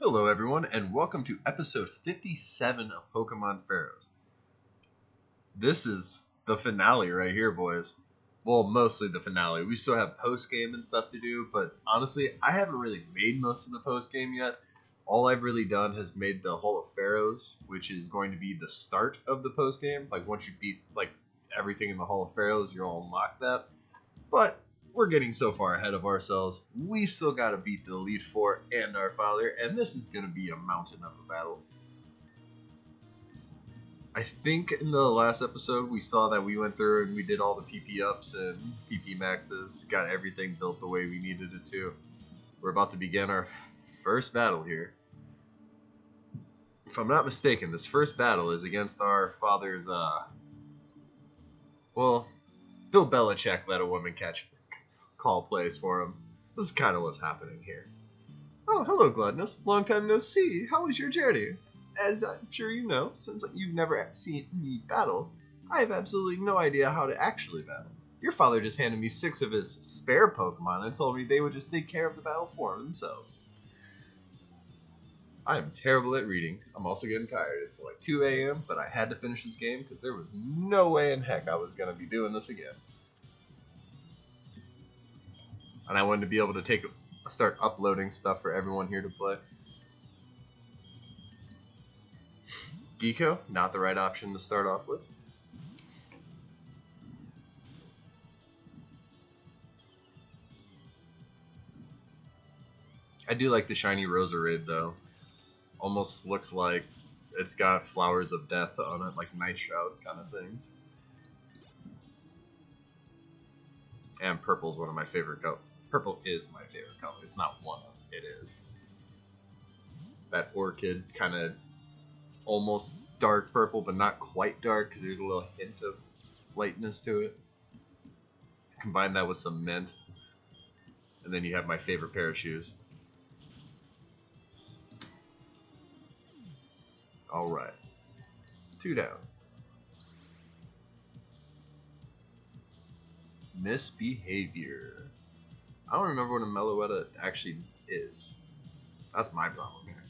Hello everyone, and welcome to episode 57 of Pokemon Pharaohs. This is the finale right here, boys. Well, mostly the finale. We still have post-game and stuff to do, but honestly, I haven't really made most of the post-game yet. All I've really done has made the Hall of Pharaohs, which is going to be the start of the post-game. Like, once you beat, everything in the Hall of Pharaohs, you'll unlock that. But we're getting so far ahead of ourselves. We still gotta beat the Elite Four and our father, and this is gonna be a mountain of a battle. I think in the last episode we saw that we went through and we did all the PP ups and PP maxes, got everything built the way we needed it to. We're about to begin our first battle here. If I'm not mistaken, this first battle is against our father's, Bill Belichick let a woman call plays for him. This is kind of what's happening here. Oh, hello, Gluttonous. Long time no see. How was your journey? As I'm sure you know, since you've never seen me battle, I have absolutely no idea how to actually battle. Your father just handed me 6 of his spare Pokemon and told me they would just take care of the battle for themselves. I am terrible at reading. I'm also getting tired. It's like 2 a.m., but I had to finish this game because there was no way in heck I was going to be doing this again. And I wanted to be able to start uploading stuff for everyone here to play. Geeko, not the right option to start off with. I do like the shiny Roserade though. Almost looks like it's got flowers of death on it, like Night Shroud kind of things. And purple's one of my favorite colors. Purple is my favorite color. It's not one of, it is. That orchid kind of almost dark purple, but not quite dark because there's a little hint of lightness to it. Combine that with some mint, and then you have my favorite pair of shoes. Alright. 2 down. Misbehavior. I don't remember what a Meloetta actually is. That's my problem here.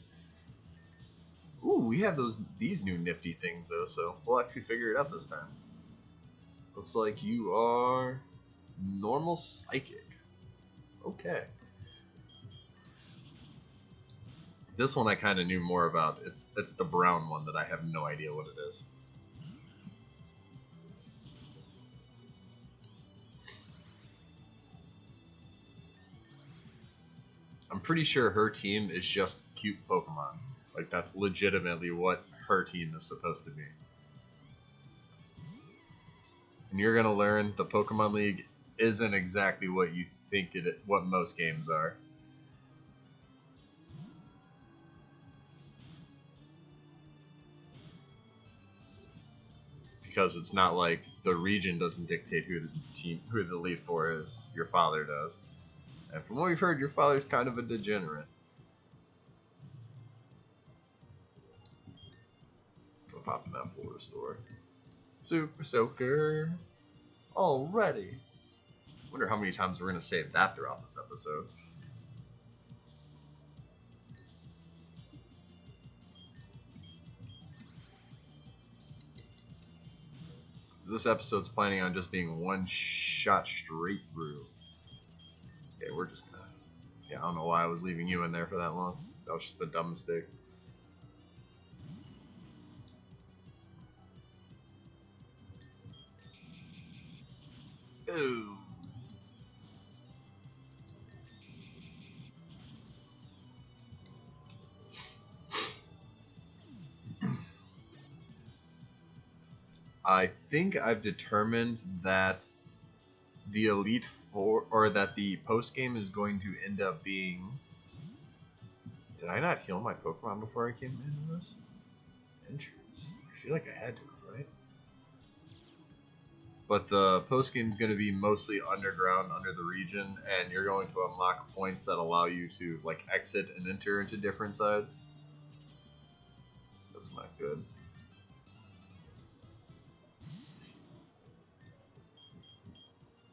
Ooh, we have these new nifty things though, so we'll actually figure it out this time. Looks like you are normal psychic. Okay. This one I kind of knew more about. It's the brown one that I have no idea what it is. I'm pretty sure her team is just cute Pokemon. Like, that's legitimately what her team is supposed to be. And you're going to learn the Pokemon League isn't exactly what you think what most games are. Because it's not like the region doesn't dictate who the Elite Four is. Your father does. And from what we've heard, your father's kind of a degenerate. I'll pop in that floor store. Super Soaker. Already. Wonder how many times we're going to save that throughout this episode. This episode's planning on just being one shot straight through. Okay, we're just gonna... Yeah, I don't know why I was leaving you in there for that long. That was just a dumb mistake. Ooh. I think I've determined that the Elite Four, or that the post game is going to end up being... Did I not heal my Pokemon before I came into this? Interesting. I feel like I had to, right? But the post game is going to be mostly underground, under the region, and you're going to unlock points that allow you to like exit and enter into different sides. That's not good.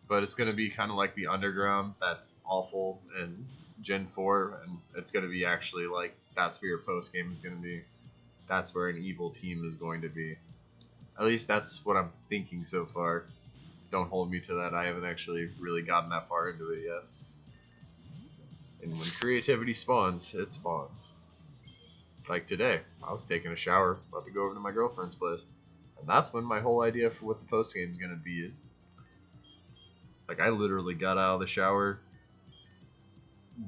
But it's going to be kind of like the underground that's awful in Gen 4, and it's going to be actually like that's where your post game is going to be. That's where an evil team is going to be. At least that's what I'm thinking so far. Don't hold me to that. I haven't actually really gotten that far into it yet. And when creativity spawns, it spawns. Like today, I was taking a shower, about to go over to my girlfriend's place. And that's when my whole idea for what the post game is going to be is. Like, I literally got out of the shower,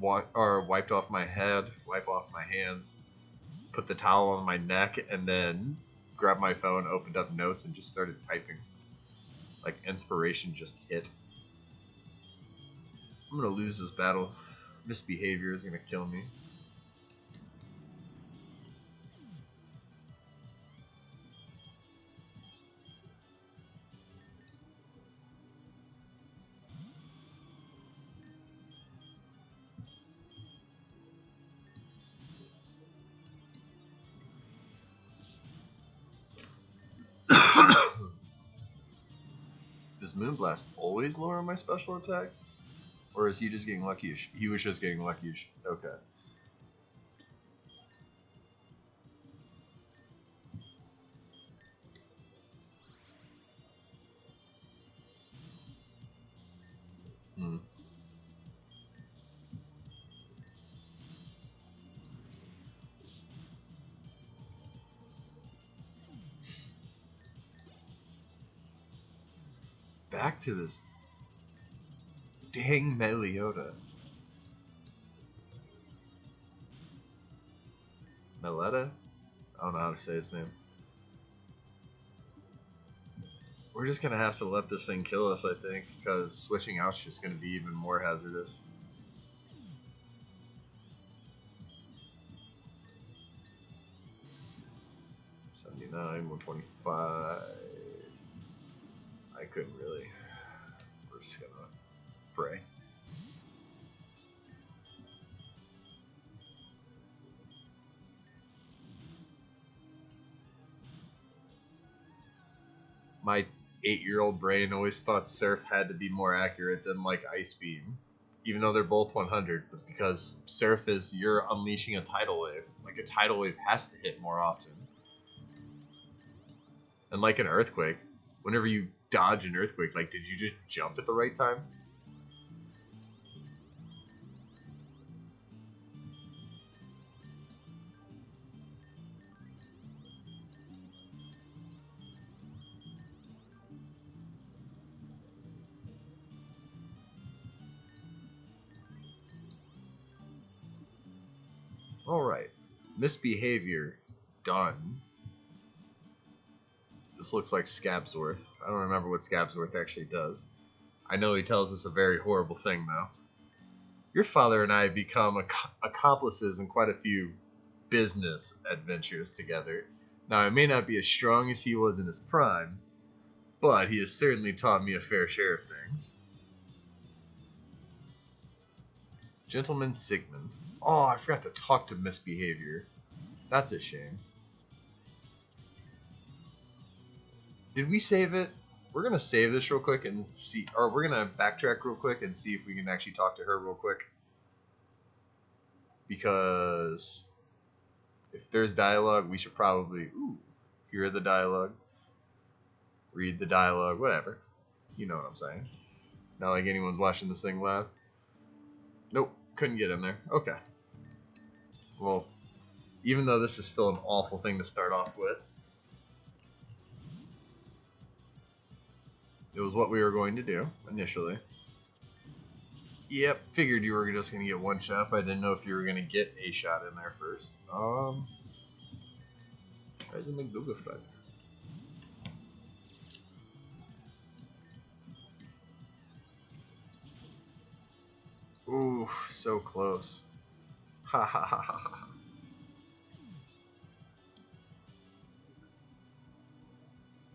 wiped off my head, wiped off my hands, put the towel on my neck, and then grabbed my phone, opened up notes, and just started typing. Like, inspiration just hit. I'm going to lose this battle. Misbehavior is going to kill me. Does Moonblast always lower my special attack? Or is he just getting lucky? He was just getting lucky. Okay. Hmm. Back to this dang Meliota. Meletta? I don't know how to say his name. We're just gonna have to let this thing kill us, I think, because switching out's just gonna be even more hazardous. $79, 125. I couldn't really. We're just gonna pray. My 8-year-old brain always thought Surf had to be more accurate than like Ice Beam, even though they're both 100. But because Surf is you're unleashing a tidal wave, like a tidal wave has to hit more often. And like an earthquake, whenever you dodge an earthquake, like did you just jump at the right time? Alright. Misbehavior. Done. This looks like Scabsworth. I don't remember what Scabsworth actually does. I know he tells us a very horrible thing, though. Your father and I have become accomplices in quite a few business adventures together. Now, I may not be as strong as he was in his prime, but he has certainly taught me a fair share of things. Gentleman Sigmund. Oh, I forgot to talk to Misbehavior. That's a shame. Did we save it? We're going to save this real quick and see, or we're going to backtrack real quick and see if we can actually talk to her real quick. Because if there's dialogue, we should probably hear the dialogue, read the dialogue, whatever. You know what I'm saying. Not like anyone's watching this thing live. Nope, couldn't get in there. Okay. Well, even though this is still an awful thing to start off with, it was what we were going to do initially. Yep, figured you were just going to get one shot, but I didn't know if you were going to get a shot in there first. Where's the McDougal flag? Ooh, so close. Ha ha ha ha ha.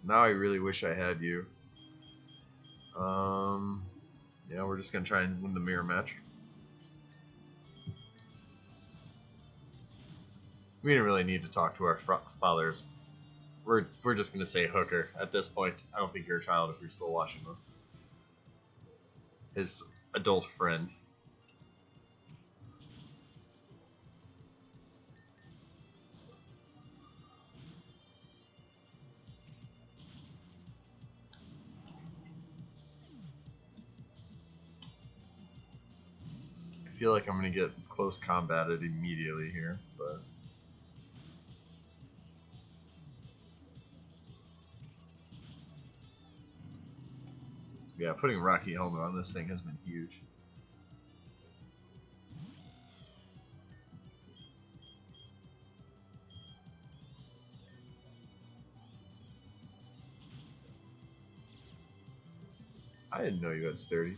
Now I really wish I had you. Yeah, we're just gonna try and win the mirror match. We didn't really need to talk to our fathers. We're just gonna say hooker at this point. I don't think you're a child if you're still watching this. His adult friend. feel like I'm gonna get close combated immediately here, but yeah, putting Rocky Helmet on this thing has been huge. I didn't know you had sturdy.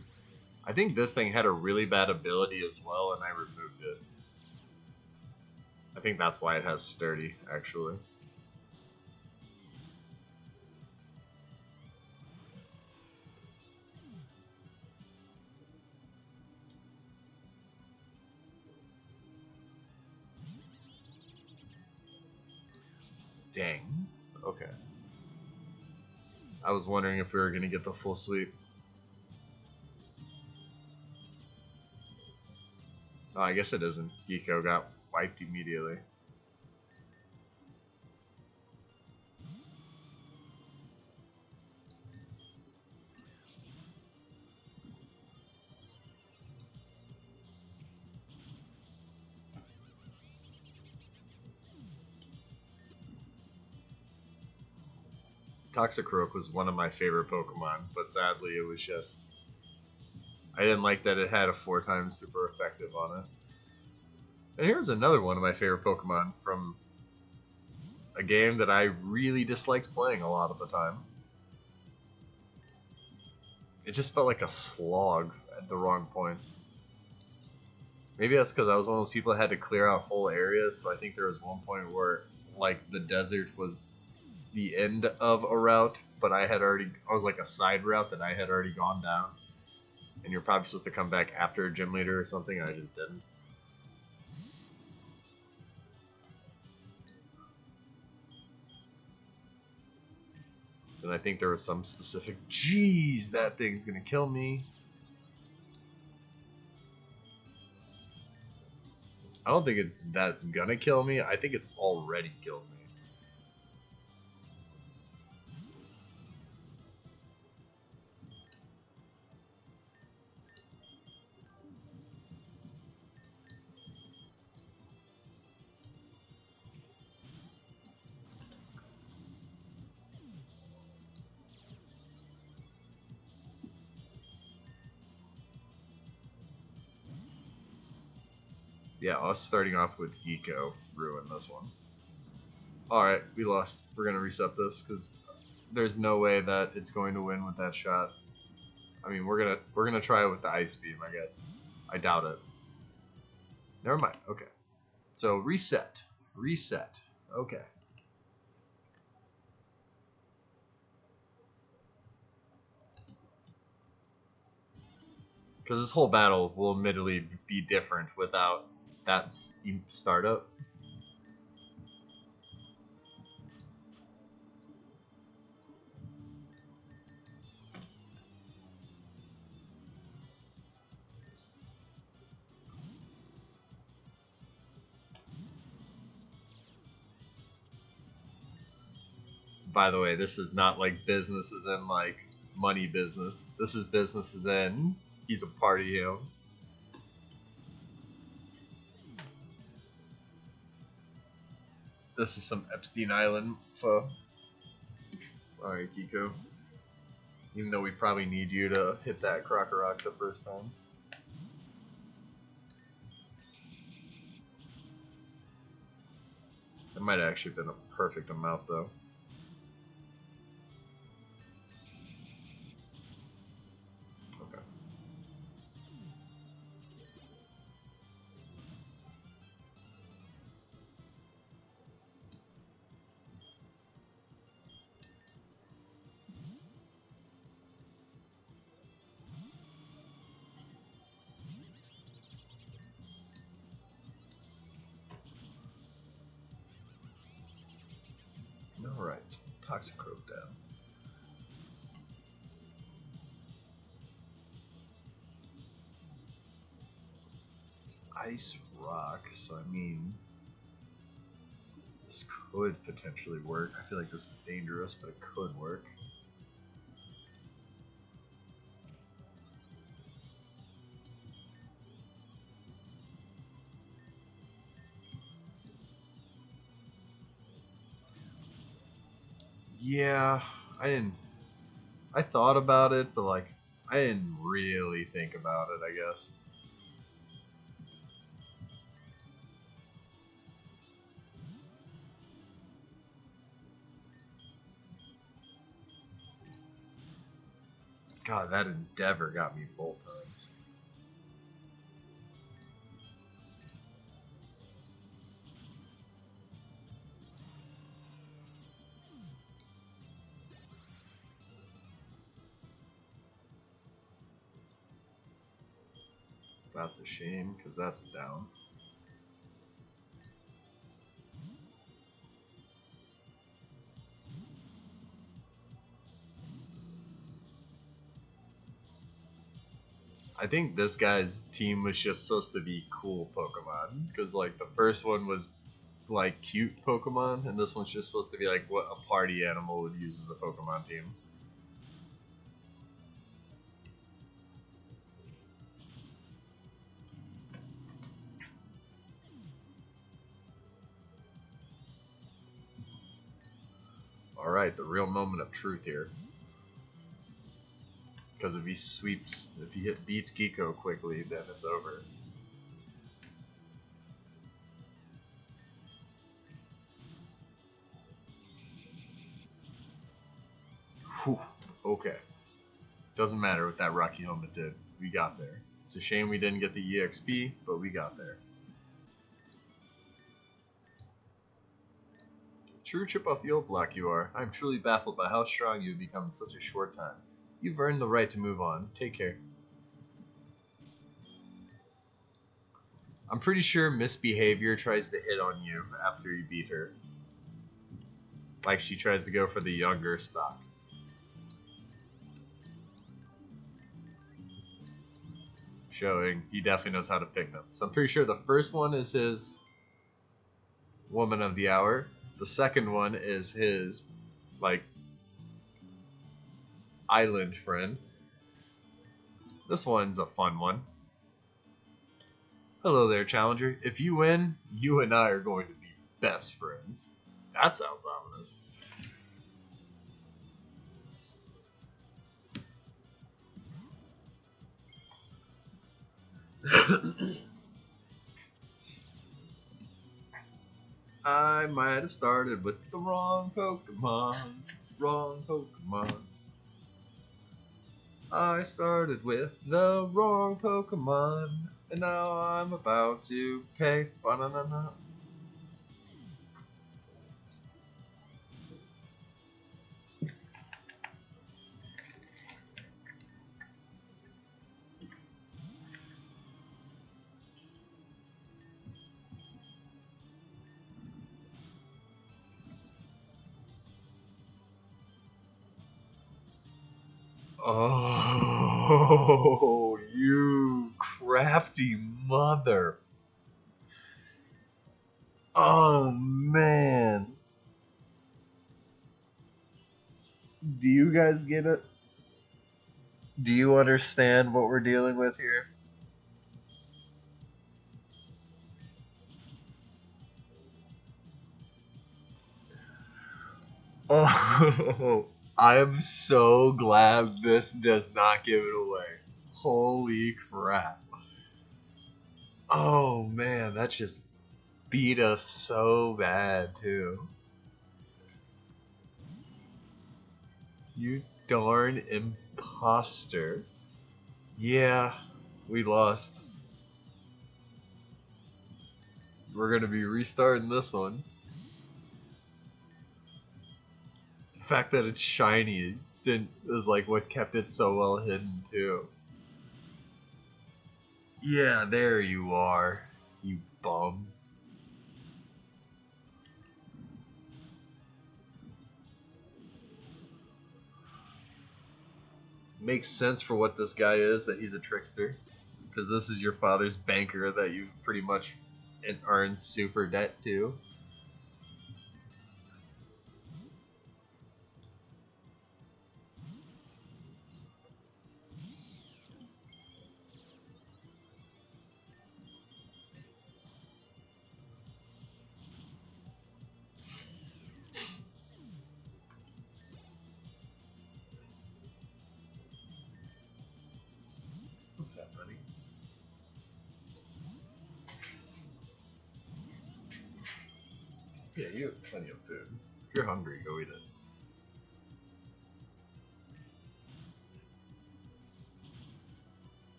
I think this thing had a really bad ability as well, and I removed it. I think that's why it has sturdy, actually. Dang. Okay. I was wondering if we were going to get the full sweep. Oh, I guess it isn't. Geeko got wiped immediately. Toxicroak was one of my favorite Pokemon, but sadly it was just... I didn't like that it had a 4x super effective on it. And here's another one of my favorite Pokemon from a game that I really disliked playing a lot of the time. It just felt like a slog at the wrong points. Maybe that's because I was one of those people that had to clear out whole areas, so I think there was one point where, like, the desert was the end of a route, but I was like a side route that I had already gone down. And you're probably supposed to come back after a gym leader or something, and I just didn't. And I think there was some specific... Jeez, that thing's gonna kill me. I don't think it's gonna kill me. I think it's already killed me. Yeah, us starting off with Geeko ruined this one. Alright, we lost. We're gonna reset this, because there's no way that it's going to win with that shot. I mean, we're gonna try it with the Ice Beam, I guess. I doubt it. Never mind. Okay. So, reset. Reset. Okay. Because this whole battle will admittedly be different without that startup. By the way, this is not like business as in like money business. This is business as in he's a party him. This is some Epstein Island foe. Alright, Geeko. Even though we probably need you to hit that Crocorock the first time. That might have actually been a perfect amount though. Alright, Toxicroak down. It's Ice Rock, so I mean... This could potentially work. I feel like this is dangerous, but it could work. Yeah, I didn't. I thought about it, but like, I didn't really think about it, I guess. God, that endeavor got me both times. That's a shame, because that's down. I think this guy's team was just supposed to be cool Pokemon, because like the first one was like cute Pokemon, and this one's just supposed to be like what a party animal would use as a Pokemon team. All right, the real moment of truth here. Because if he beats Geeko quickly, then it's over. Whew. Okay. Doesn't matter what that Rocky Helmet did. We got there. It's a shame we didn't get the EXP, but we got there. True chip off the old block you are. I am truly baffled by how strong you have become in such a short time. You've earned the right to move on. Take care. I'm pretty sure Misbehavior tries to hit on you after you beat her. Like she tries to go for the younger stock. Showing he definitely knows how to pick them. So I'm pretty sure the first one is his Woman of the Hour. The second one is his, like, island friend. This one's a fun one. Hello there, Challenger. If you win, you and I are going to be best friends. That sounds ominous. I might have started with the wrong Pokemon. Wrong Pokemon. I started with the wrong Pokemon. And now I'm about to pay. Ba-na-na-na. Oh, you crafty mother. Oh, man. Do you guys get it? Do you understand what we're dealing with here? Oh, I am so glad this does not give it away. Holy crap. Oh, man, that just beat us so bad, too. You darn imposter. Yeah, we lost. We're gonna be restarting this one. The fact that it's shiny didn't is like what kept it so well hidden too. Yeah, there you are, you bum. Makes sense for what this guy is, that he's a trickster. Because this is your father's banker that you pretty much earned super debt to. Yeah, you have plenty of food. If you're hungry, go eat it.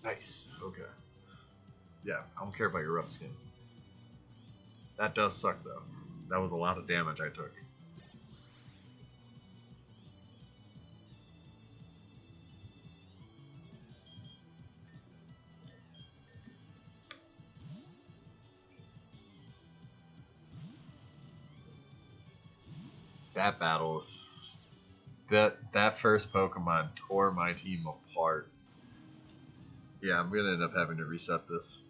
Nice. Okay. Yeah, I don't care about your rough skin. That does suck, though. That was a lot of damage I took. That battle is... That first Pokemon tore my team apart. Yeah, I'm gonna end up having to reset this.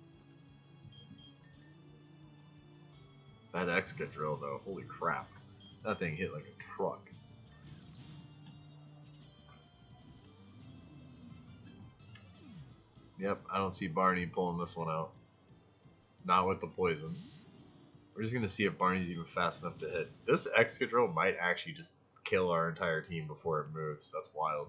That Excadrill, though, holy crap. That thing hit like a truck. Yep, I don't see Barney pulling this one out. Not with the poison. We're just gonna see if Barney's even fast enough to hit. This Excadrill might actually just kill our entire team before it moves. That's wild.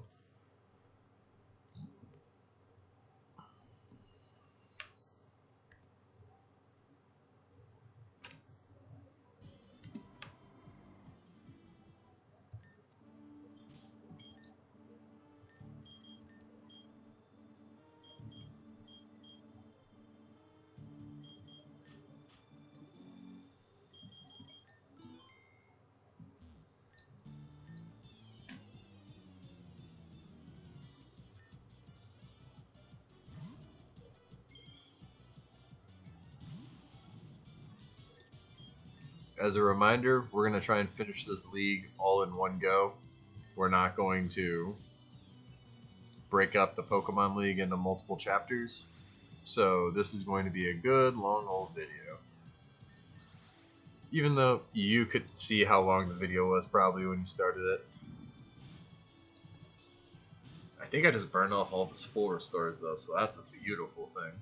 As a reminder, we're going to try and finish this league all in one go. We're not going to break up the Pokemon League into multiple chapters. So this is going to be a good, long, old video. Even though you could see how long the video was probably when you started it. I think I just burned off all of his full restores though, so that's a beautiful thing.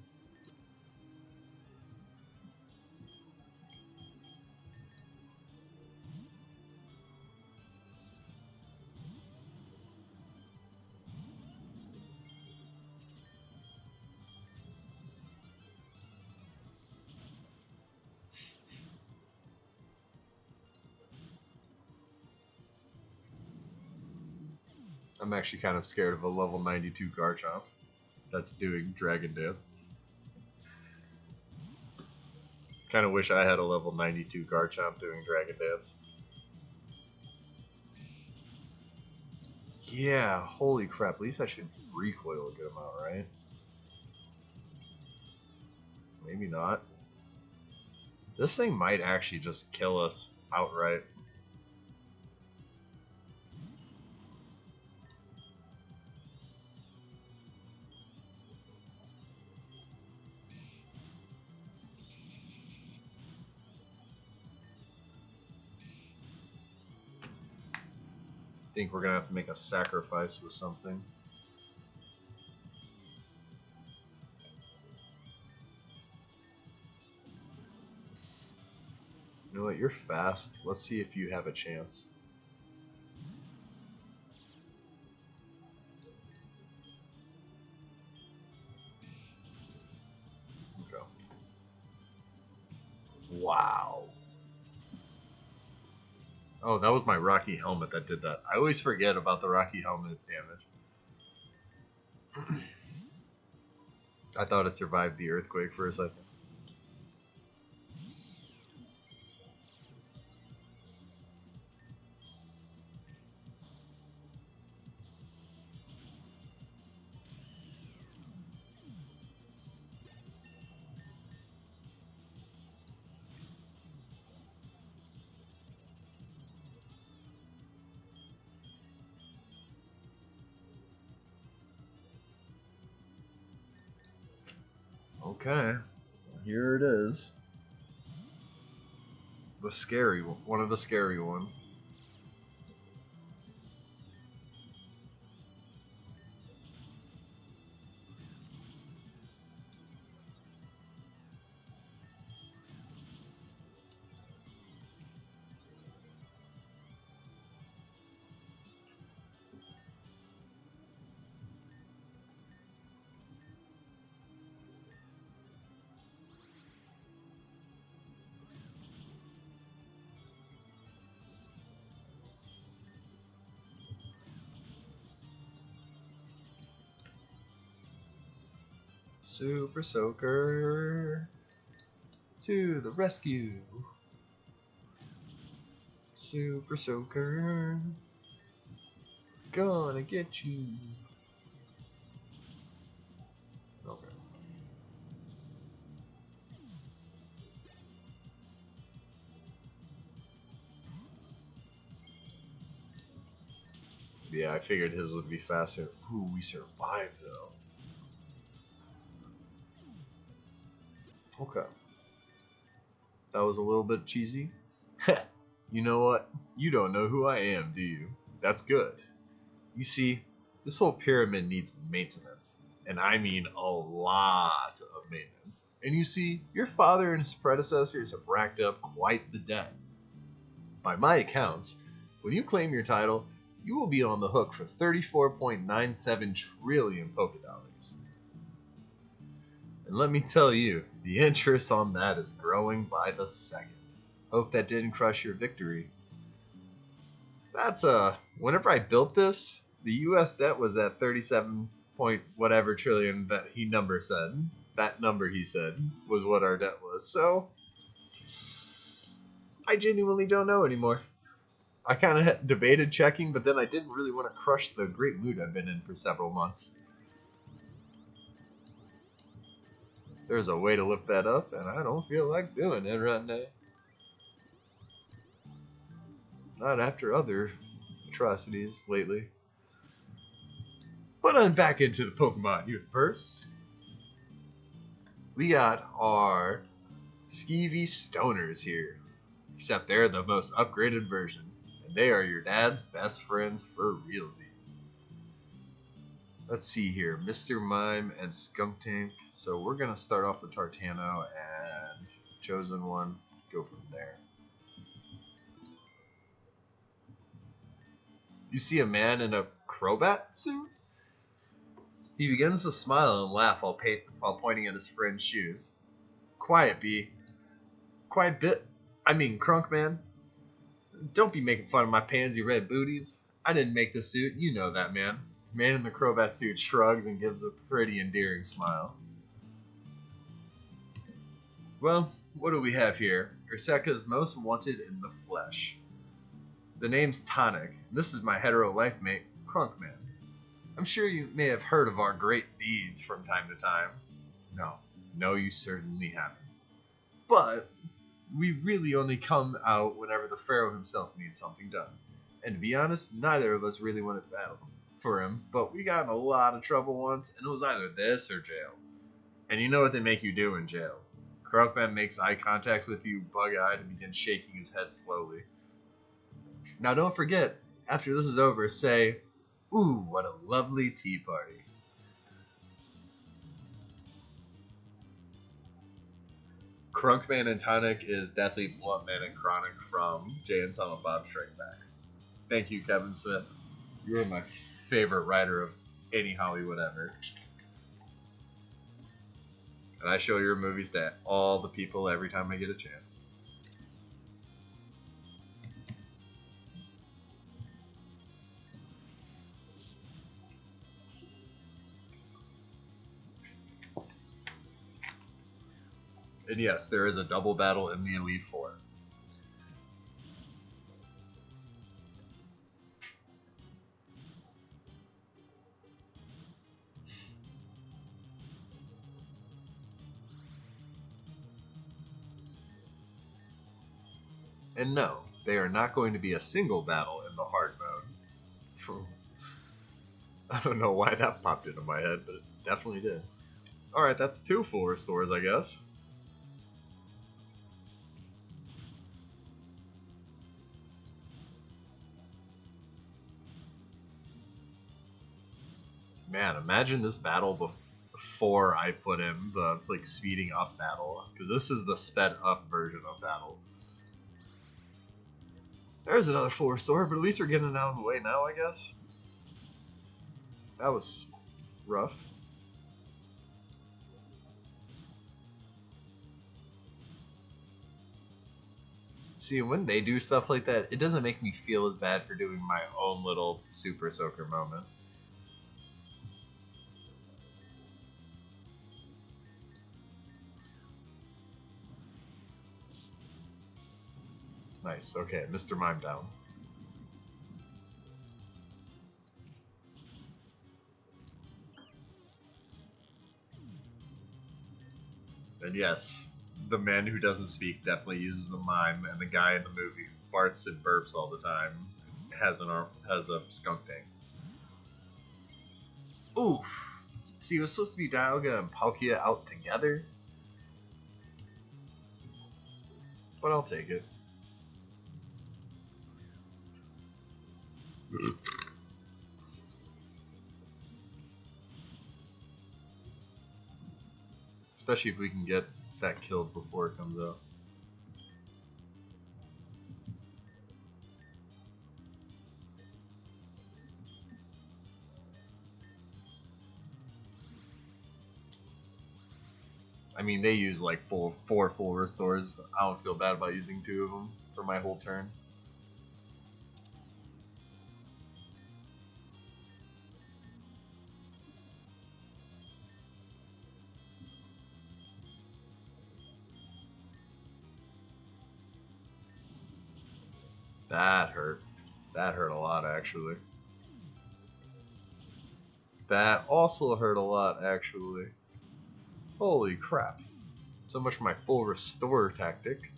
I'm actually kind of scared of a level 92 Garchomp that's doing Dragon Dance. Kind of wish I had a level 92 Garchomp doing Dragon Dance. Yeah, holy crap. At least I should recoil a good amount, right? Maybe not. This thing might actually just kill us outright. I think we're gonna have to make a sacrifice with something. You know what? You're fast. Let's see if you have a chance. Okay. Wow. Oh, that was my Rocky Helmet that did that. I always forget about the Rocky Helmet damage. I thought it survived the earthquake for a second. Okay, here it is. The scary one, one of the scary ones. Super Soaker to the rescue. Super Soaker, gonna get you. Okay. Yeah, I figured his would be faster. Ooh, we survived though. Okay. That was a little bit cheesy. You know what? You don't know who I am, do you? That's good. You see, this whole pyramid needs maintenance. And I mean a lot of maintenance. And you see, your father and his predecessors have racked up quite the debt. By my accounts, when you claim your title, you will be on the hook for 34.97 trillion polka dollars. And let me tell you, the interest on that is growing by the second. Hope that didn't crush your victory. That's whenever I built this, the US debt was at 37 point whatever trillion that number said. That number he said was what our debt was. So I genuinely don't know anymore. I kind of debated checking, but then I didn't really want to crush the great mood I've been in for several months. There's a way to look that up, and I don't feel like doing it right now. Not after other atrocities lately. But I'm back into the Pokemon universe. We got our Skeevy Stoners here. Except they're the most upgraded version. And they are your dad's best friends for realsies. Let's see here. Mr. Mime and Skunk Tank. So we're going to start off with Tartano and Chosen One. Go from there. You see a man in a Crobat suit? He begins to smile and laugh while pointing at his friend's shoes. Quiet, B. Quiet bit. Crunk Man. Don't be making fun of my pansy red booties. I didn't make the suit. You know that, man. Man in the Crobat suit shrugs and gives a pretty endearing smile. Well, what do we have here? Urseka's most wanted in the flesh. The name's Tonic. This is my hetero life mate, Crunk Man. I'm sure you may have heard of our great deeds from time to time. No, you certainly haven't. But we really only come out whenever the Pharaoh himself needs something done. And to be honest, neither of us really went to battle for him, but we got in a lot of trouble once, and it was either this or jail. And you know what they make you do in jail. Croakman makes eye contact with you, bug-eyed, and begins shaking his head slowly. Now don't forget, after this is over, say, "Ooh, what a lovely tea party." Crunkman and Tonic is definitely Bluntman and Chronic from Jay and Silent Bob Strike Back. Thank you, Kevin Smith. You are my favorite writer of any Hollywood ever. And I show your movies to all the people every time I get a chance. And yes, there is a double battle in the Elite Four. And no, they are not going to be a single battle in the hard mode. I don't know why that popped into my head, but it definitely did. Alright, that's 2 full restores, I guess. Man, imagine this battle before I put in the speeding up battle, because this is the sped up version of battle. There's another full restore, but at least we're getting it out of the way now, I guess. That was rough. See, when they do stuff like that, it doesn't make me feel as bad for doing my own little Super Soaker moment. Nice. Okay, Mr. Mime down. And yes, the man who doesn't speak definitely uses a mime, and the guy in the movie who farts and burps all the time has a skunk tank. Oof. See, it was supposed to be Dialga and Palkia out together, but I'll take it. Especially if we can get that killed before it comes out. I mean, they use like four full restores, but I don't feel bad about using 2 of them for my whole turn. That hurt. That hurt a lot, actually. That also hurt a lot, actually. Holy crap. So much for my full restore tactic.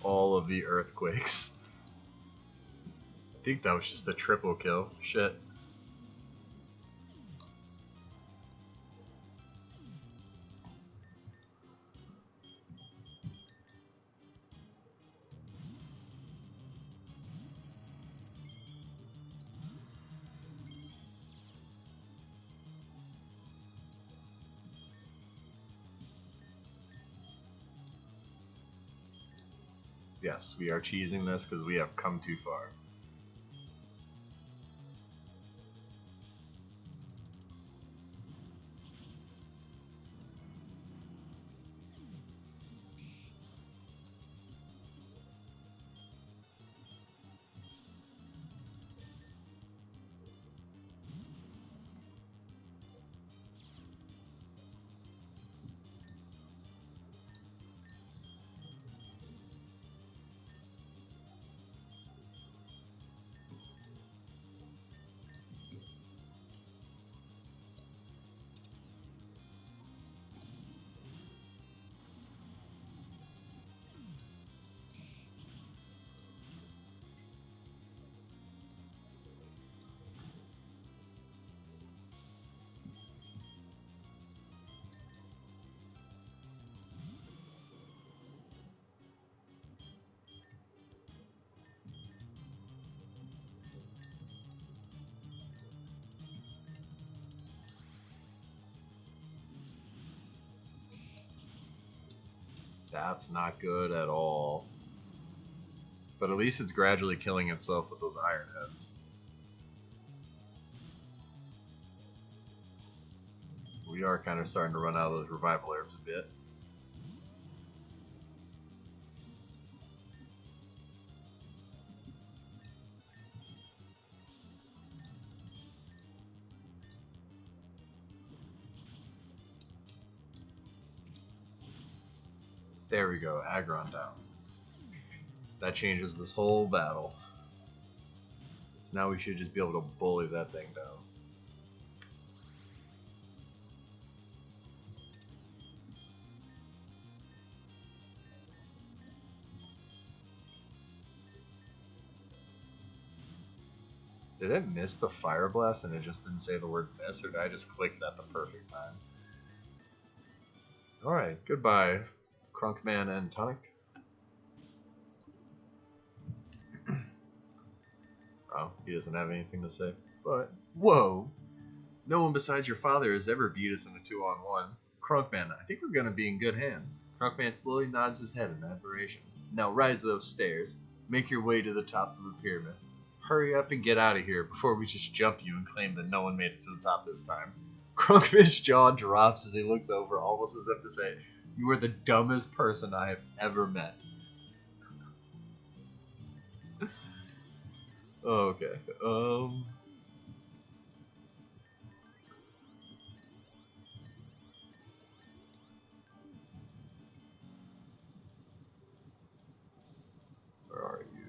All of the earthquakes. I think that was just a triple kill. Shit. Yes, we are cheesing this because we have come too far. That's not good at all. But at least it's gradually killing itself with those iron heads. We are kind of starting to run out of those revival herbs a bit. There we go, Aggron down. That changes this whole battle. So now we should just be able to bully that thing down. Did it miss the fire blast and it just didn't say the word miss, or did I just click it at the perfect time? Alright, goodbye, Crunkman and Tonic. Oh, he doesn't have anything to say. But, whoa! No one besides your father has ever beat us in a 2-on-1. Crunkman, I think we're gonna be in good hands. Crunkman slowly nods his head in admiration. Now rise those stairs. Make your way to the top of the pyramid. Hurry up and get out of here before we just jump you and claim that no one made it to the top this time. Crunkman's jaw drops as he looks over, almost as if to say, "You are the dumbest person I have ever met." Okay. Where are you?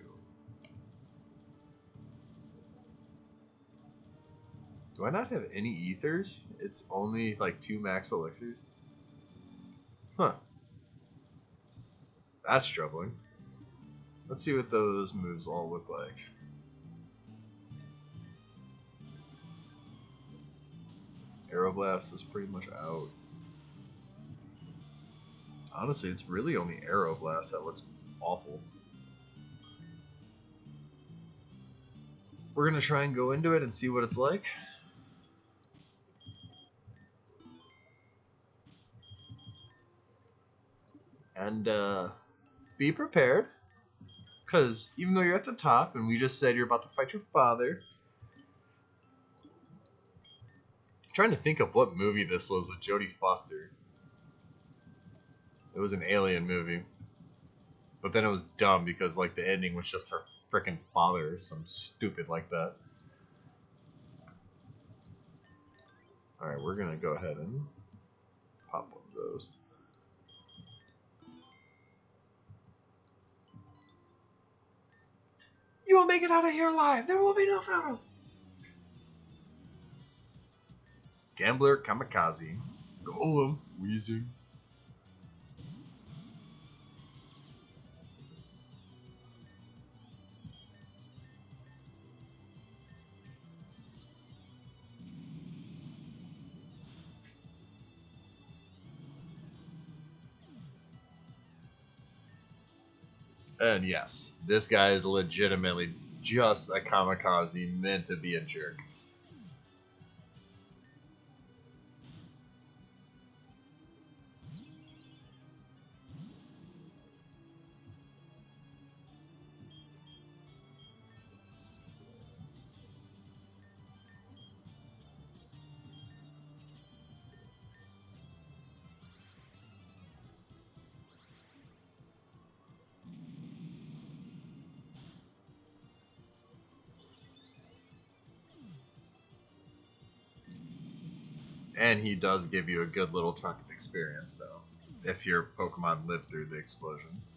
Do I not have any ethers? It's only like 2 max elixirs? Huh. That's troubling. Let's see what those moves all look like. Aeroblast is pretty much out. Honestly, it's really only Aeroblast that looks awful. We're gonna try and go into it and see what it's like. And be prepared, because even though you're at the top and we just said you're about to fight your father, I'm trying to think of what movie this was with Jodie Foster. It was an alien movie, but then it was dumb because like the ending was just her freaking father or some stupid like that. Alright, we're gonna go ahead and pop one of those. You will make it out of here alive. There will be no Pharaoh. Gambler Kamikaze. Golem wheezing. And yes, this guy is legitimately just a kamikaze meant to be a jerk. And he does give you a good little chunk of experience, though, if your Pokemon live through the explosions.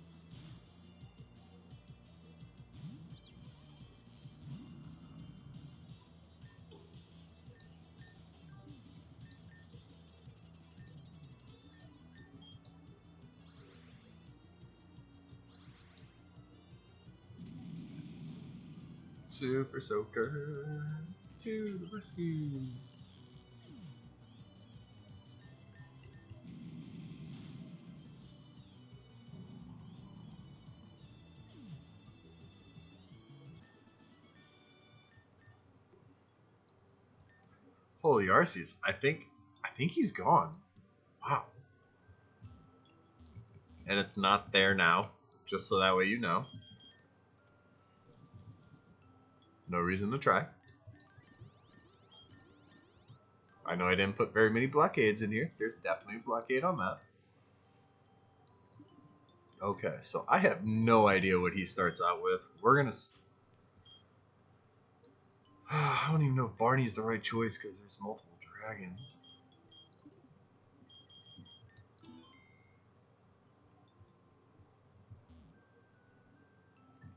Super Soaker to the rescue. Holy Arceus, I think he's gone. Wow. And it's not there now, just so that way you know. No reason to try. I know I didn't put very many blockades in here. There's definitely a blockade on that. Okay, so I have no idea what he starts out with. We're gonna... I don't even know if Barney's the right choice because there's multiple dragons.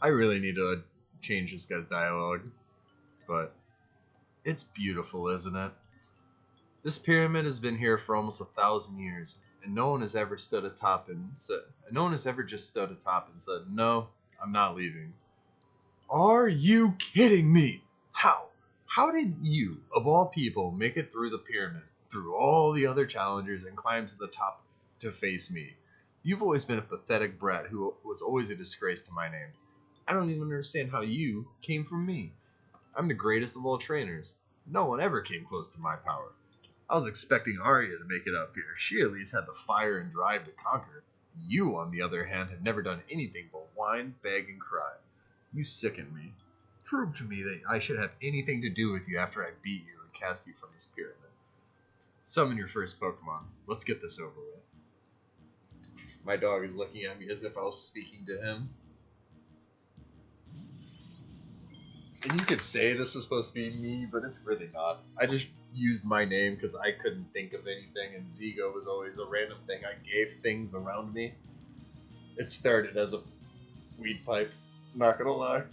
I really need to change this guy's dialogue, but it's beautiful, isn't it? This pyramid has been here for almost 1,000 years, and no one has ever stood atop and said, no one has ever just stood atop and said, "No, I'm not leaving." Are you kidding me? How? How did you, of all people, make it through the pyramid, through all the other challengers, and climb to the top to face me? You've always been a pathetic brat who was always a disgrace to my name. I don't even understand how you came from me. I'm the greatest of all trainers. No one ever came close to my power. I was expecting Arya to make it up here. She at least had the fire and drive to conquer. You, on the other hand, have never done anything but whine, beg, and cry. You sicken me. Prove to me that I should have anything to do with you after I beat you and cast you from this pyramid. Summon your first Pokemon. Let's get this over with. My dog is looking at me as if I was speaking to him. And you could say this is supposed to be me, but it's really not. I just used my name because I couldn't think of anything, and Zigo was always a random thing I gave things around me. It started as a weed pipe, not gonna lie.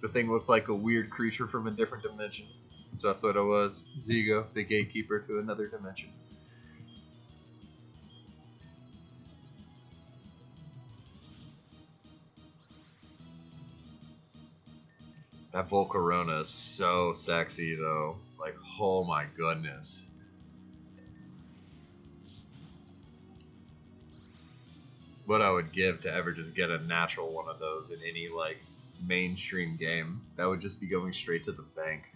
The thing looked like a weird creature from a different dimension. So that's what it was. Zigo, the gatekeeper to another dimension. That Volcarona is so sexy, though. Like, oh my goodness. What I would give to ever just get a natural one of those in any, like, mainstream game. That would just be going straight to the bank.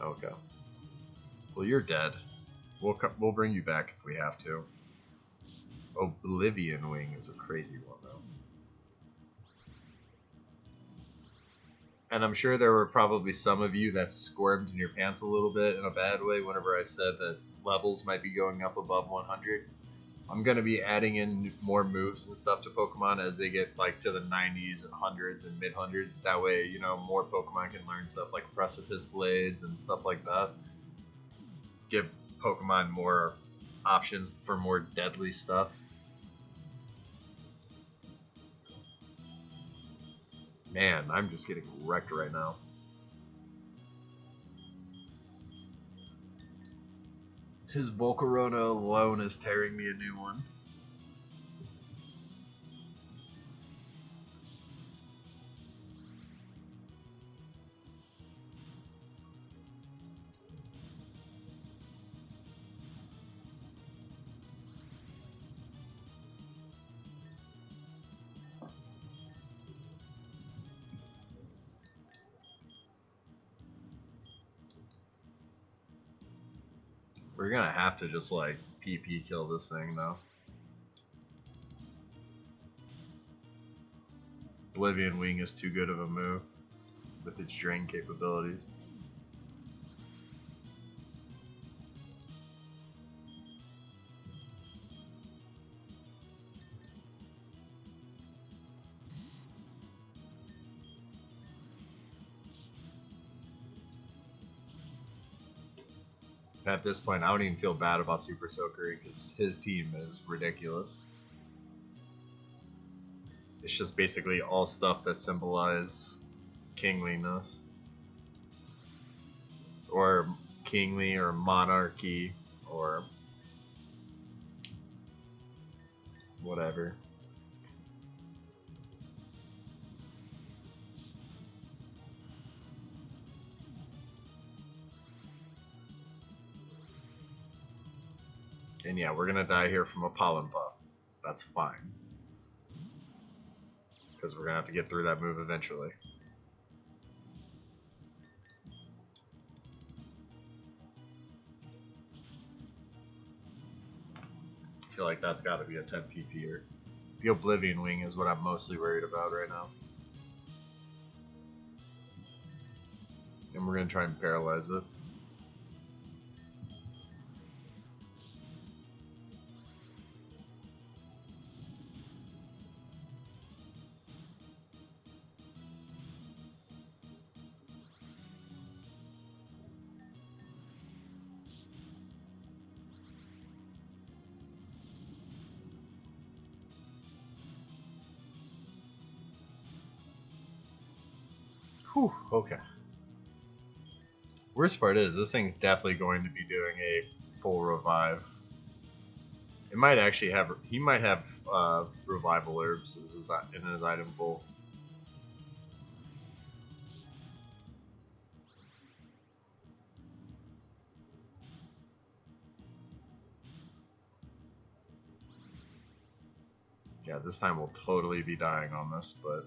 Okay. Well, you're dead. We'll bring you back if we have to. Oblivion Wing is a crazy one, though. And I'm sure there were probably some of you that squirmed in your pants a little bit in a bad way whenever I said that levels might be going up above 100. I'm going to be adding in more moves and stuff to Pokemon as they get like to the 90s and 100s and mid-100s. That way, you know, more Pokemon can learn stuff like Precipice Blades and stuff like that. Give Pokemon more options for more deadly stuff. Man, I'm just getting wrecked right now. His Volcarona alone is tearing me a new one. We're gonna have to just like PP kill this thing though. Oblivion Wing is too good of a move with its drain capabilities. At this point, I don't even feel bad about Super Soaker because his team is ridiculous. It's just basically all stuff that symbolize kingliness. Or kingly or monarchy or whatever. And yeah, we're gonna die here from a pollen puff. That's fine. Because we're gonna have to get through that move eventually. I feel like that's gotta be a 10 PP'er. The Oblivion Wing is what I'm mostly worried about right now. And we're gonna try and paralyze it. Whew, okay. Worst part is, this thing's definitely going to be doing a full revive. It might actually have. He might have revival herbs in his item pool. Yeah, this time we'll totally be dying on this, but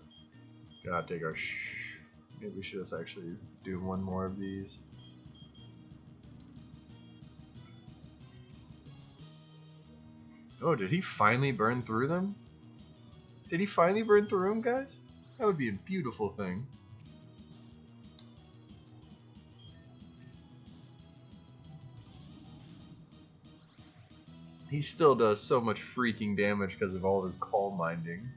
gotta take our maybe we should just actually do one more of these. Oh, did he finally burn through them? Did he finally burn through them, guys? That would be a beautiful thing. He still does so much freaking damage because of all of his coal minding.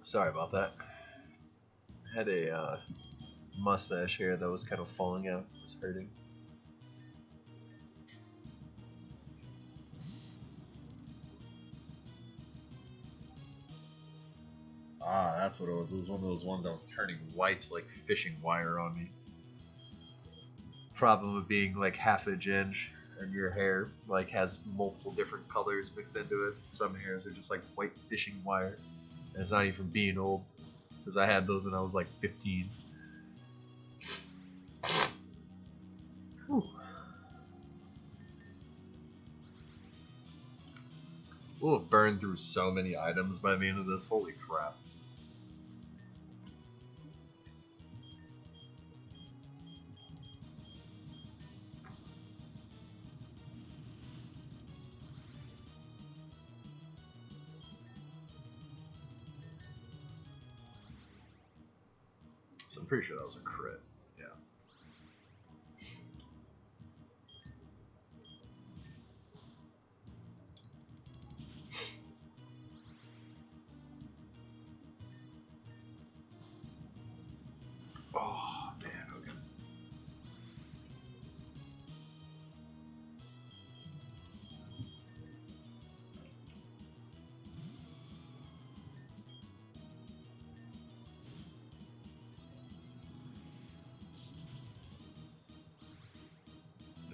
Sorry about that. I had a mustache hair that was kind of falling out. It was hurting. Ah, that's what it was. It was one of those ones that was turning white like fishing wire on me. Problem of being like half a ginge and your hair like has multiple different colors mixed into it. Some hairs are just like white fishing wire. And it's not even being old. Because I had those when I was like 15. Whew. We'll have burned through so many items by the end of this. Holy crap. So I'm pretty sure that was a crit. Yeah. Oh, man, okay.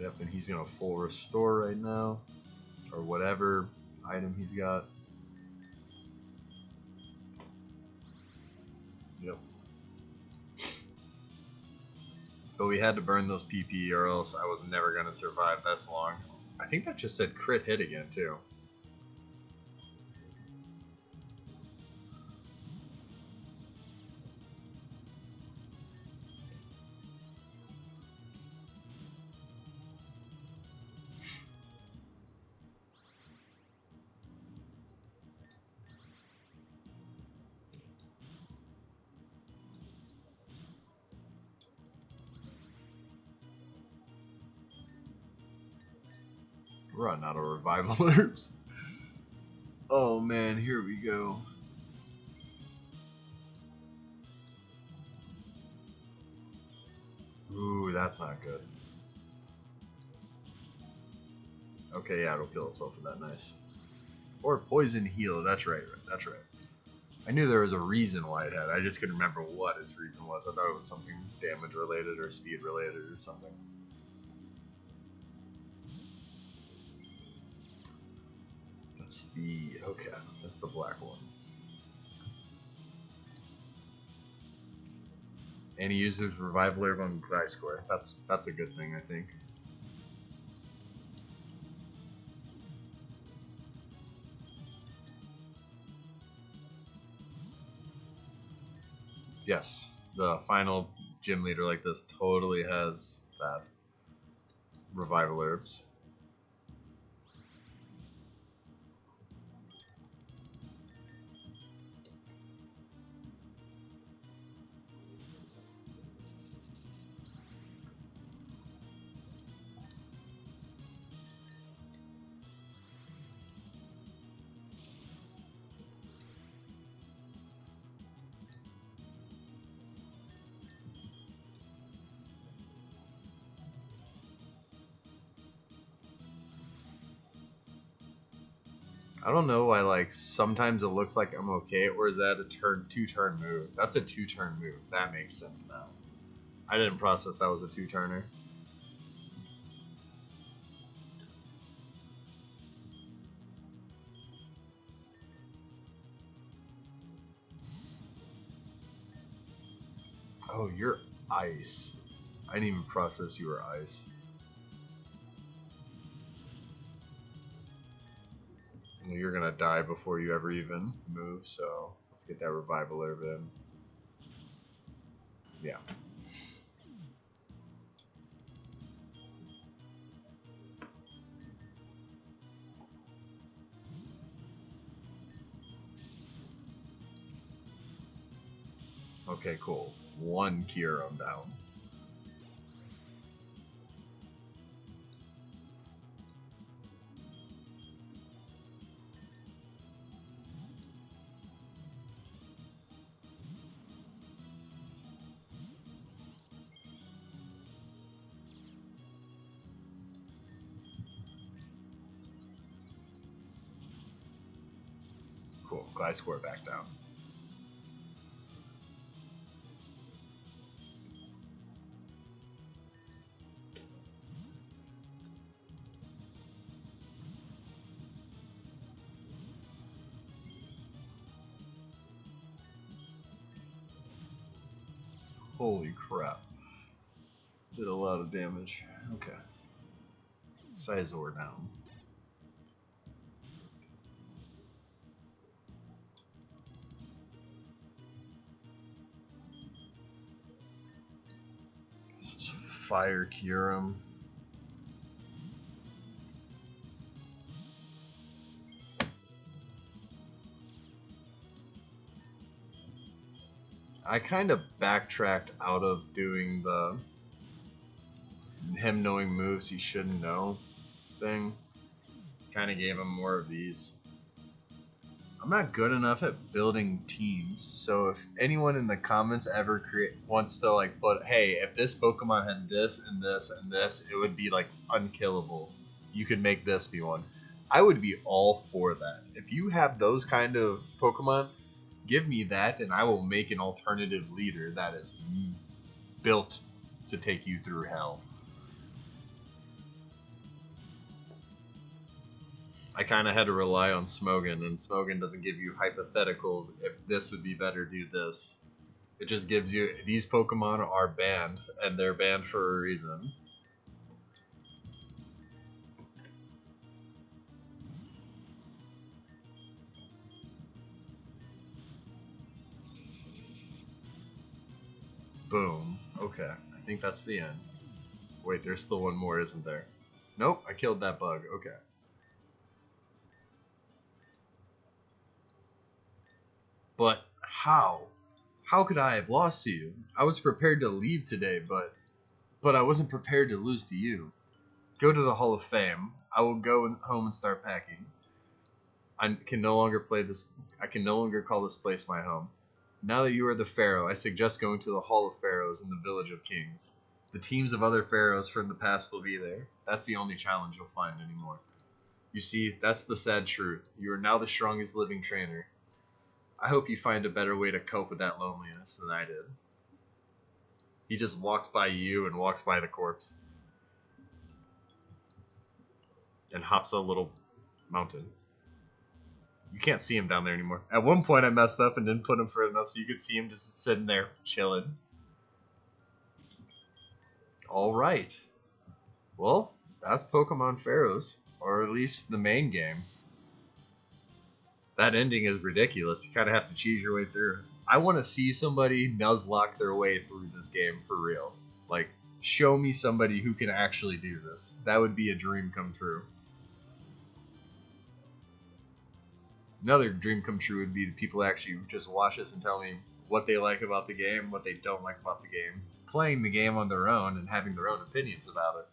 Yep, and he's gonna full restore right now. Or whatever item he's got. Yep. But we had to burn those PP or else I was never gonna survive this long. I think that just said crit hit again too. Run out of revival herbs. Oh man, here we go. Ooh, that's not good. Okay, yeah, it'll kill itself with that. Nice. Or poison heal. That's right. That's right. I knew there was a reason why it had. I just couldn't remember what its reason was. I thought it was something damage related or speed related or something. That's the okay. That's the black one. And he uses revival herb on die score. That's a good thing, I think. Yes, the final gym leader like this totally has that revival herbs. I don't know why, like, sometimes it looks like I'm okay, or is that a two-turn move? That's a two-turn move. That makes sense now. I didn't process that was a two-turner. Oh, you're ice. I didn't even process you were ice. Well, you're gonna die before you ever even move, so let's get that revival herb in. Yeah. Okay, cool. One Kieran down. Cool. Gliscor back down. Holy crap. Did a lot of damage. Okay. Sizor down. This is Fire Kyurem. I kind of backtracked out of doing the him knowing moves he shouldn't know thing. Kind of gave him more of these. I'm not good enough at building teams, so if anyone in the comments ever wants to like put, hey, if this Pokemon had this and this and this, it would be like unkillable. You could make this be one. I would be all for that. If you have those kind of Pokemon, give me that, and I will make an alternative leader that is built to take you through hell. I kind of had to rely on Smogon, and Smogon doesn't give you hypotheticals. If this would be better, do this. It just gives you, these Pokemon are banned, and they're banned for a reason. Boom. Okay, I think that's the end. Wait, there's still one more, isn't there? Nope, I killed that bug. Okay. But how? How could I have lost to you? I was prepared to leave today, but I wasn't prepared to lose to you. Go to the Hall of Fame. I will go home and start packing. I can no longer play this. I can no longer call this place my home. Now that you are the Pharaoh, I suggest going to the Hall of Pharaohs in the Village of Kings. The teams of other Pharaohs from the past will be there. That's the only challenge you'll find anymore. You see, that's the sad truth. You are now the strongest living trainer. I hope you find a better way to cope with that loneliness than I did. He just walks by you and walks by the corpse. And hops a little mountain. You can't see him down there anymore. At one point I messed up and didn't put him further enough so you could see him just sitting there chilling. Alright. Well, that's Pokemon Pharaohs. Or at least the main game. That ending is ridiculous. You kind of have to cheese your way through. I want to see somebody nuzlocke their way through this game for real. Like, show me somebody who can actually do this. That would be a dream come true. Another dream come true would be the people actually just watch this and tell me what they like about the game, what they don't like about the game. Playing the game on their own and having their own opinions about it.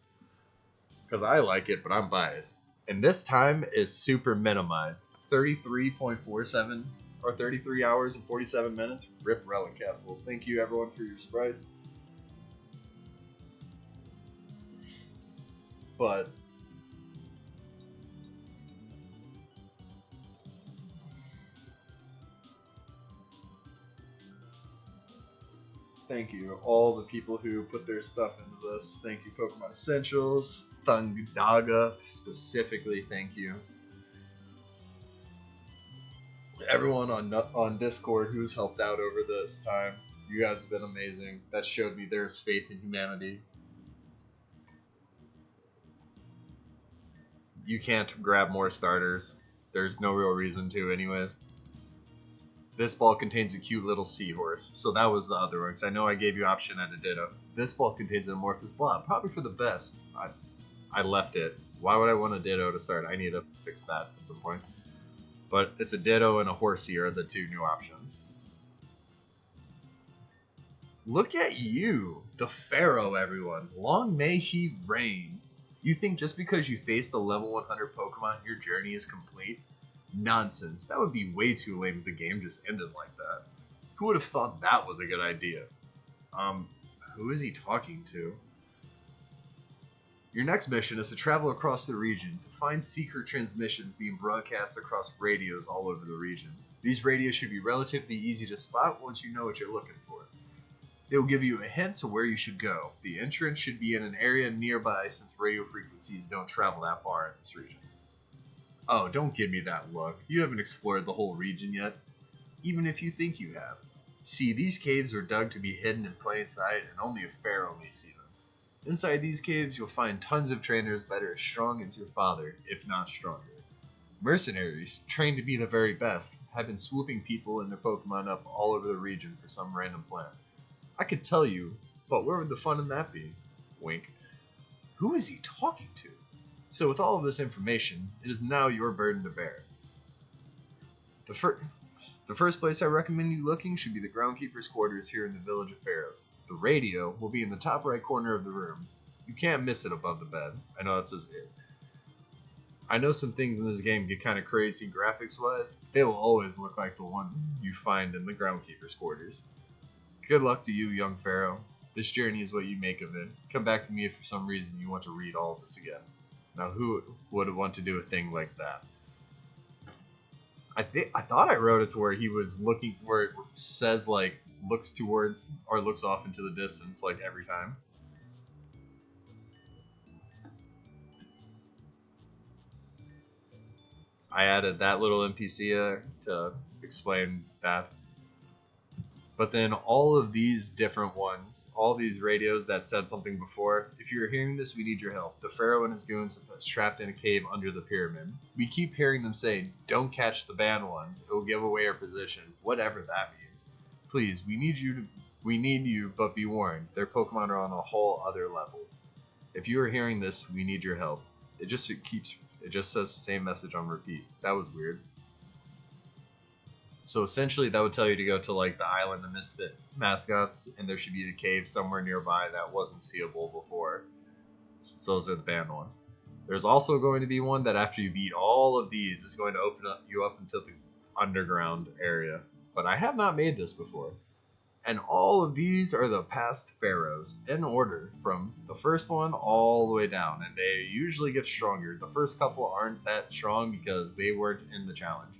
Because I like it, but I'm biased. And this time is super minimized. 33.47 or 33 hours and 47 minutes. Rip Relic Castle. Thank you everyone for your sprites. But Thank you, all the people who put their stuff into this. Thank you, Pokemon Essentials, Thundaga specifically. Thank you, everyone on Discord who's helped out over this time. You guys have been amazing. That showed me there's faith in humanity. You can't grab more starters. There's no real reason to, anyways. This ball contains a cute little seahorse, so that was the other one, because I know I gave you option at a Ditto. This ball contains an amorphous blob, probably for the best. I left it. Why would I want a Ditto to start? I need to fix that at some point. But it's a Ditto and a Horsey are the two new options. Look at you, the Pharaoh, everyone. Long may he reign. You think just because you faced the level 100 Pokemon, your journey is complete? Nonsense. That would be way too lame if the game just ended like that. Who would have thought that was a good idea? Who is he talking to? Your next mission is to travel across the region to find secret transmissions being broadcast across radios all over the region. These radios should be relatively easy to spot once you know what you're looking for. They will give you a hint to where you should go. The entrance should be in an area nearby since radio frequencies don't travel that far in this region. Oh, don't give me that look. You haven't explored the whole region yet, even if you think you have. See, these caves were dug to be hidden in plain sight, and only a pharaoh may see them. Inside these caves, you'll find tons of trainers that are as strong as your father, if not stronger. Mercenaries, trained to be the very best, have been swooping people and their Pokemon up all over the region for some random plan. I could tell you, but where would the fun in that be? Wink. Who is he talking to? So with all of this information, it is now your burden to bear. The first place I recommend you looking should be the groundkeeper's quarters here in the village of Pharaohs. The radio will be in the top right corner of the room. You can't miss it above the bed. I know that says is. I know some things in this game get kind of crazy graphics-wise, but they will always look like the one you find in the groundkeeper's quarters. Good luck to you, young Pharaoh. This journey is what you make of it. Come back to me if for some reason you want to read all of this again. Now, who would want to do a thing like that? I thought I wrote it to where he was looking, where it says like looks towards or looks off into the distance like every time. I added that little NPC to explain that. But then all of these different ones, all these radios that said something before, if you're hearing this, we need your help. The Pharaoh and his goons have us trapped in a cave under the pyramid. We keep hearing them say, don't catch the banned ones. It will give away our position, whatever that means. Please, we need you, but be warned. Their Pokemon are on a whole other level. If you are hearing this, we need your help. It just says the same message on repeat. That was weird. So essentially that would tell you to go to like the Island of Misfit Mascots, and there should be a cave somewhere nearby that wasn't seeable before. So those are the banned ones. There's also going to be one that after you beat all of these is going to open you up into the underground area. But I have not made this before. And all of these are the past pharaohs in order from the first one all the way down. And they usually get stronger. The first couple aren't that strong because they weren't in the challenge.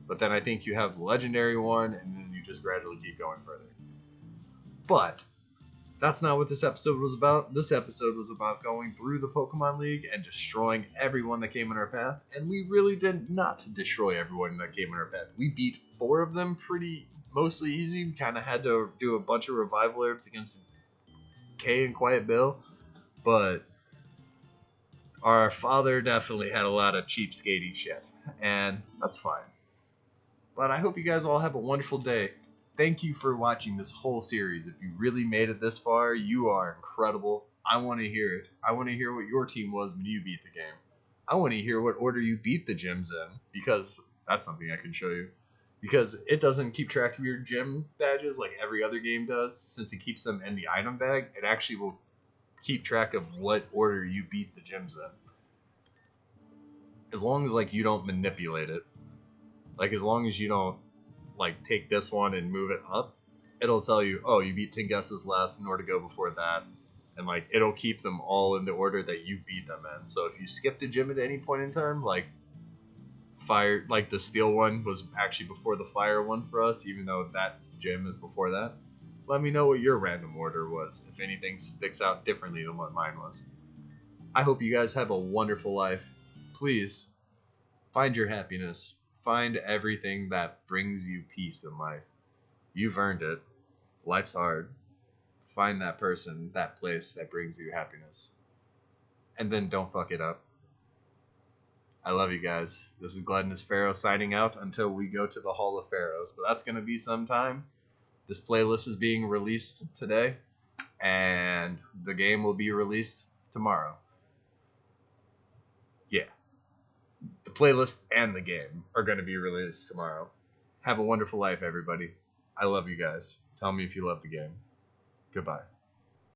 But then I think you have the legendary one, and then you just gradually keep going further. But that's not what this episode was about. This episode was about going through the Pokemon League and destroying everyone that came in our path. And we really did not destroy everyone that came in our path. We beat 4 of them mostly easy. We kind of had to do a bunch of revival herbs against Kay and Quiet Bill. But our father definitely had a lot of cheapskatey shit. And that's fine. But I hope you guys all have a wonderful day. Thank you for watching this whole series. If you really made it this far, you are incredible. I want to hear it. I want to hear what your team was when you beat the game. I want to hear what order you beat the gyms in, because that's something I can show you. Because it doesn't keep track of your gym badges like every other game does. Since it keeps them in the item bag, it actually will keep track of what order you beat the gyms in. As long as like you don't manipulate it. Like, as long as you don't, like, take this one and move it up, it'll tell you, oh, you beat 10 guesses last in order to go before that. And, like, it'll keep them all in the order that you beat them in. So if you skipped a gym at any point in time, like, the steel one was actually before the fire one for us, even though that gym is before that. Let me know what your random order was, if anything sticks out differently than what mine was. I hope you guys have a wonderful life. Please, find your happiness. Find everything that brings you peace in life. You've earned it. Life's hard. Find that person, that place that brings you happiness. And then don't fuck it up. I love you guys. This is Gluttonous Pharaoh signing out until we go to the Hall of Pharaohs. But that's going to be some time. This playlist is being released today, and the game will be released tomorrow. Yeah. The playlist and the game are going to be released tomorrow. Have a wonderful life, everybody. I love you guys. Tell me if you love the game. Goodbye.